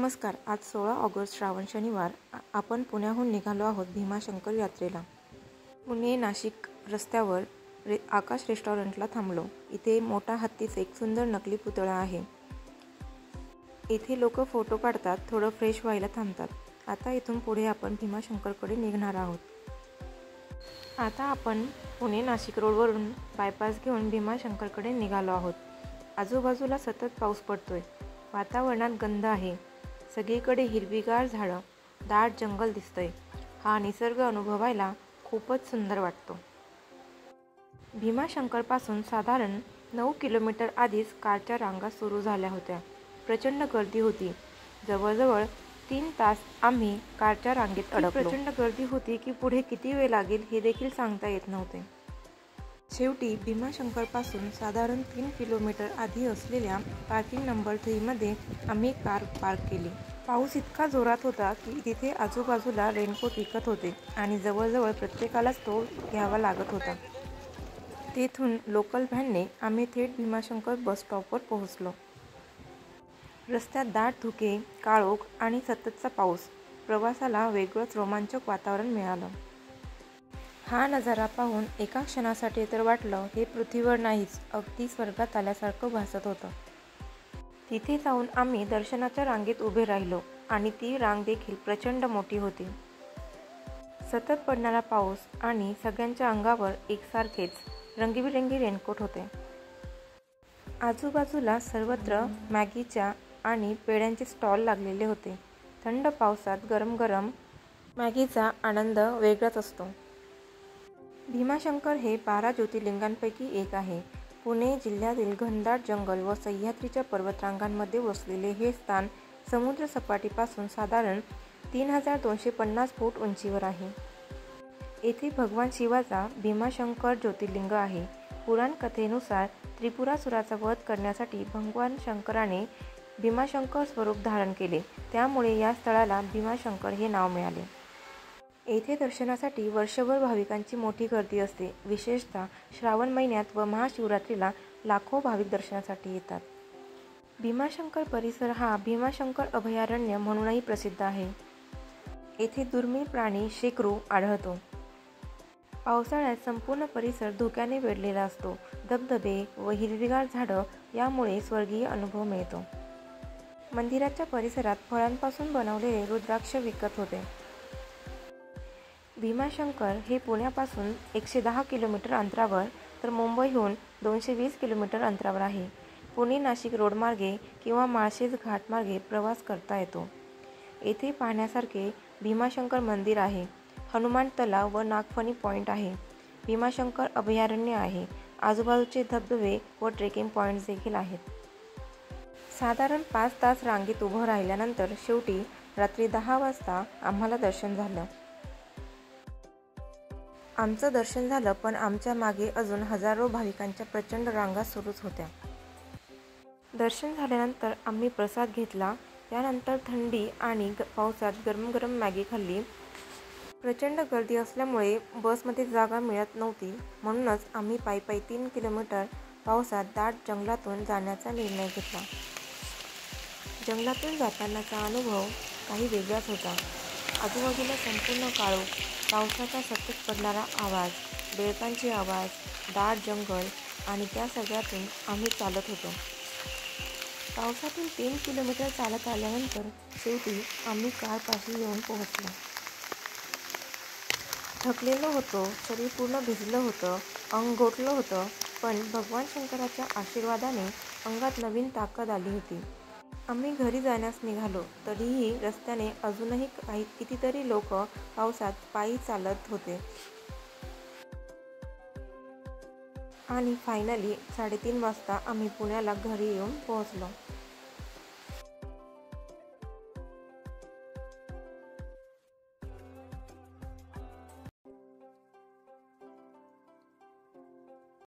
नमस्कार. आज 16 ऑगस्ट श्रावण शनिवार. आपण पुण्याहून निघालो आहोत भीमाशंकर यात्रेला. पुणे नाशिक रस्त्यावर आकाश रेस्टॉरंटला थांबलो. इथे मोठा हत्तीचा एक सुंदर नकली पुतळा आहे. इथे लोक फोटो काढतात, थोडं फ्रेश व्हायला थांबतात. आता इथून पुढे आपण भीमाशंकरकडे निघणार आहोत. आता आपण पुणे नाशिक रोडवरून बायपास घेऊन भीमाशंकरकडे निघालो आहोत. आजूबाजूला सतत पाऊस पडतोय. वातावरणात गंध आहे. सगळीकडे हिरवीगार झाडं, दाट जंगल दिसतंय. हा निसर्ग अनुभवायला खूपच सुंदर वाटतो. भीमाशंकरपासून साधारण 9 किलोमीटर आधीच कारच्या रांगा सुरू झाल्या होत्या. प्रचंड गर्दी होती. जवळजवळ 3 तास आम्ही कारच्या रांगेत अडकलो. प्रचंड गर्दी होती की पुढे किती वेळ लागेल हे देखील सांगता येत नव्हते. शेवटी भीमाशंकरपासून साधारण 3 किलोमीटर आधी असलेल्या पार्किंग नंबर 3 मध्ये आम्ही कार पार्क केली. पाऊस इतका जोरात होता की तिथे आजूबाजूला रेनकोट विकत होते आणि जवळजवळ प्रत्येकालाच तो घ्यावा लागत होता. तेथून लोकल व्हॅनने आम्ही थेट भीमाशंकर बस स्टॉपवर पोहोचलो. रस्त्यात दाट धुके, काळोख आणि सततचा पाऊस. प्रवासाला वेगळंच रोमांचक वातावरण मिळालं. हा नजारा पाहून एका क्षणासाठी तर वाटलं हे पृथ्वीवर नाहीच, अगदी स्वर्गात आल्यासारखं भासत होतं. तिथे जाऊन आम्ही दर्शनाच्या रांगेत उभे राहिलो आणि ती रांग देखील प्रचंड मोठी होती. सतत पडणारा पाऊस आणि सगळ्यांच्या अंगावर एकसारखेच रंगीबिरंगी रेनकोट होते. आजूबाजूला सर्वत्र मॅगीच्या आणि पेढ्यांचे स्टॉल लागलेले होते. थंड पावसात गरम गरम मॅगीचा आनंद वेगळाच असतो. भीमाशंकर हे 12 ज्योतिर्लिंगांपैकी एक आहे. पुणे जिल्ह्यातील घनदाट जंगल व सह्याद्रीच्या पर्वतरांगांमध्ये वसलेले हे स्थान समुद्र सपाटीपासून साधारण 3250 फूट उंचीवर आहे. येथे भगवान शिवाचा भीमाशंकर ज्योतिर्लिंग आहे. पुराण कथेनुसार त्रिपुरासुराचा वध करण्यासाठी भगवान शंकराने भीमाशंकर स्वरूप धारण केले. त्यामुळे या स्थळाला भीमाशंकर हे नाव मिळाले. येथे दर्शनासाठी वर्षभर भाविकांची मोठी गर्दी असते. विशेषतः श्रावण महिन्यात व महाशिवरात्रीला लाखो भाविक दर्शनासाठी येतात. भीमाशंकर परिसर हा भीमाशंकर अभयारण्य म्हणूनही प्रसिद्ध आहे. येथे दुर्मिळ प्राणी शेकरू आढळतो. पावसाळ्यात संपूर्ण परिसर धुक्याने वेढलेला असतो. धबधबे व हिरवीगार झाडं यामुळे स्वर्गीय अनुभव मिळतो. मंदिराच्या परिसरात फळांपासून बनवलेले रुद्राक्ष विकत होते. भीमाशंकर हे पुण्यापासून 110 किलोमीटर अंतरावर तर मुंबईहून 220 किलोमीटर अंतरावर आहे. पुणे नाशिक रोडमार्गे किंवा माळशेज घाटमार्गे प्रवास करता येतो. येथे पाहण्यासारखे भीमाशंकर मंदिर आहे. हनुमान तलाव व नागफणी पॉईंट आहे. भीमाशंकर अभयारण्य आहे. आजूबाजूचे धबधबे व ट्रेकिंग पॉईंट्स देखील आहेत. साधारण 5 तास रांगेत उभं राहिल्यानंतर शेवटी रात्री 10 वाजता आम्हाला दर्शन झालं. आमचं दर्शन झालं, पण आमच्या मागे अजून हजारो भाविकांच्या प्रचंड रांगा सुरूच होत्या. दर्शन झाल्यानंतर आम्ही प्रसाद घेतला. त्यानंतर थंडी आणि पावसात गरम गरम मॅगी खाल्ली. प्रचंड गर्दी असल्यामुळे बसमध्ये जागा मिळत नव्हती. म्हणूनच आम्ही पायी 3 किलोमीटर पावसात दाट जंगलातून जाण्याचा निर्णय घेतला. जंगलातून जातानाचा अनुभव काही वेगळाच होता. आजूबाजूला संपूर्ण काळोख, पावसाचा सतत पडणारा आवाज, बेडकांचे आवाज, दाट जंगल आणि त्या सगळ्यातून आम्ही चालत होतो. पावसातून 3 किलोमीटर चालत आल्यानंतर शेवटी आम्ही कारपाशी येऊन पोहोचलो. थकलेलो होतो, शरीर पूर्ण भिजलं होतं, अंग गोठलं होतं, पण भगवान शंकराच्या आशीर्वादाने अंगात नवीन ताकद आली होती. आम्ही घरी जाण्यास निघालो तरीही रस्त्याने अजूनही कितीतरी लोक पावसात पायी चालत होते. आणि फायनली 3:30 वाजता आम्ही पुण्याला घरी येऊन पोहोचलो.